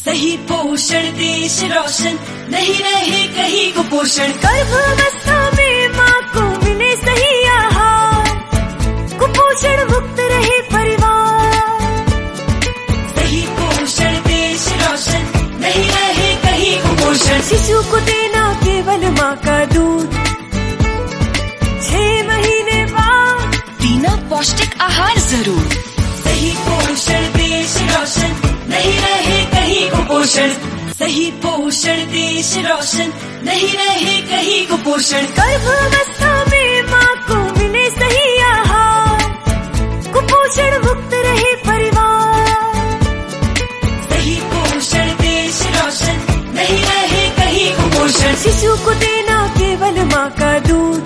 सही पोषण देश रोशन, नहीं रहे कहीं कुपोषण। गर्भावस्था में माँ को मिले सही आहार, कुपोषण मुक्त रहे परिवार। सही पोषण देश रोशन, नहीं रहे कहीं कुपोषण। शिशु को देना केवल माँ का दूध, 6 महीने बाद देना पौष्टिक आहार जरूर। सही पोषण देश रोशन, नहीं रहे कहीं कुपोषण। सही पोषण देश रोशन, नहीं रहे कहीं कुपोषण। गर्भावस्था में माँ को मिले सही आहार, कुपोषण मुक्त रहे परिवार। सही पोषण देश रोशन, नहीं रहे कहीं कुपोषण। शिशु को देना केवल माँ का दूध,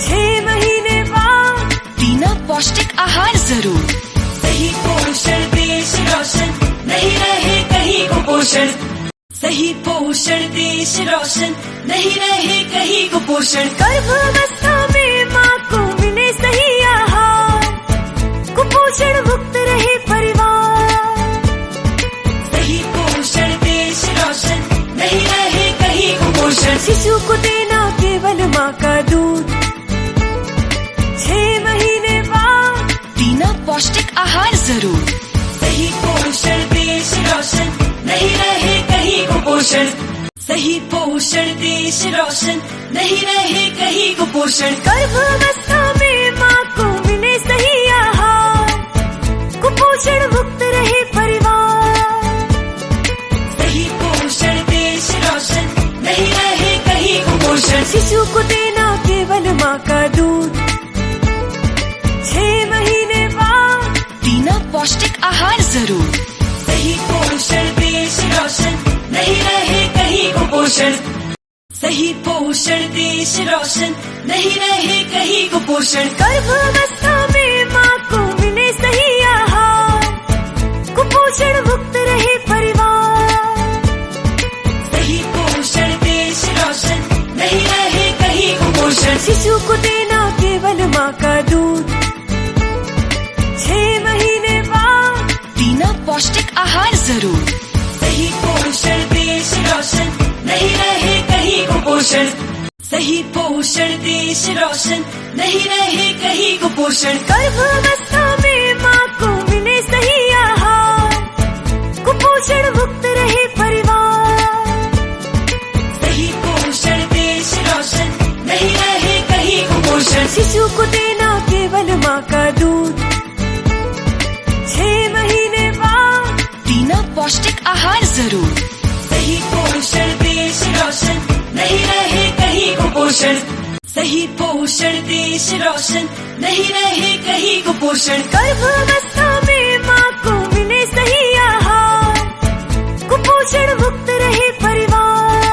6 महीने बाद देना पौष्टिक आहार जरूर। सही पोषण देश रोशन, नहीं रहे कहीं कुपोषण। सही पोषण देश रोशन, नहीं रहे कहीं कुपोषण। गर्भावस्था में माँ को मिले सही आहार, कुपोषण मुक्त रहे परिवार। सही पोषण देश रोशन, नहीं रहे कहीं कुपोषण। शिशु को देना केवल माँ का दूध, 6 महीने बाद देना पौष्टिक आहार जरूर। सही पोषण देश रोशन, नहीं रहे कहीं कुपोषण। सही पोषण देश रोशन, नहीं रहे कहीं कुपोषण। गर्भावस्था में माँ को मिले सही आहार, कुपोषण मुक्त रहे परिवार। सही पोषण देश रोशन, नहीं रहे कहीं कुपोषण। शिशु को देना केवल माँ का दूध, 6 महीने बाद देना पौष्टिक आहार जरूर। सही पोषण देश रोशन, नहीं रहे कहीं कुपोषण। सही पोषण देश रोशन, नहीं रहे कहीं कुपोषण। गर्भावस्था में माँ को मिले सही आहार, कुपोषण मुक्त रहे परिवार। सही पोषण देश रोशन, नहीं रहे कहीं कुपोषण। शिशु को देना केवल माँ का दूध, 6 महीने बाद देना पौष्टिक आहार जरूर। सही पोषण देश रोशन, नहीं रहे कहीं कुपोषण। सही पोषण देश रोशन, नहीं रहे कहीं कुपोषण। गर्भावस्था में माँ को मिले सही आहार, कुपोषण मुक्त रहे परिवार। सही पोषण देश रोशन, नहीं रहे कहीं कुपोषण। शिशु को देना केवल माँ का दूध, 6 महीने बाद देना पौष्टिक आहार जरूर। सही पोषण देश रोशन, नहीं रहे कहीं कुपोषण। सही पोषण देश रोशन, नहीं रहे कहीं कुपोषण। गर्भावस्था में माँ को मिले सही आहार, कुपोषण मुक्त रहे परिवार।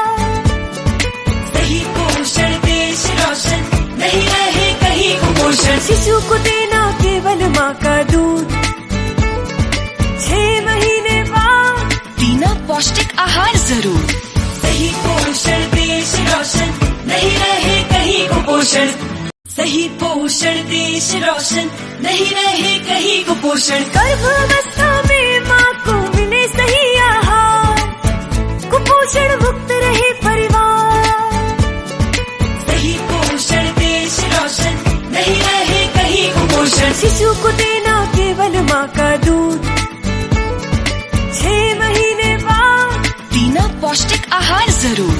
सही पोषण देश रोशन, नहीं रहे कहीं कुपोषण। शिशु को देना केवल माँ का दूध, 6 महीने बाद देना पौष्टिक आहार जरूर। सही पोषण देश रोशन, नहीं रहे कहीं कुपोषण। सही पोषण देश रोशन, नहीं रहे कहीं कुपोषण। गर्भावस्था में माँ को मिले सही आहार, कुपोषण मुक्त रहे परिवार। सही पोषण देश रोशन, नहीं रहे कहीं कुपोषण। शिशु को देना केवल माँ का दूध, 6 महीने बाद देना पौष्टिक आहार जरूर।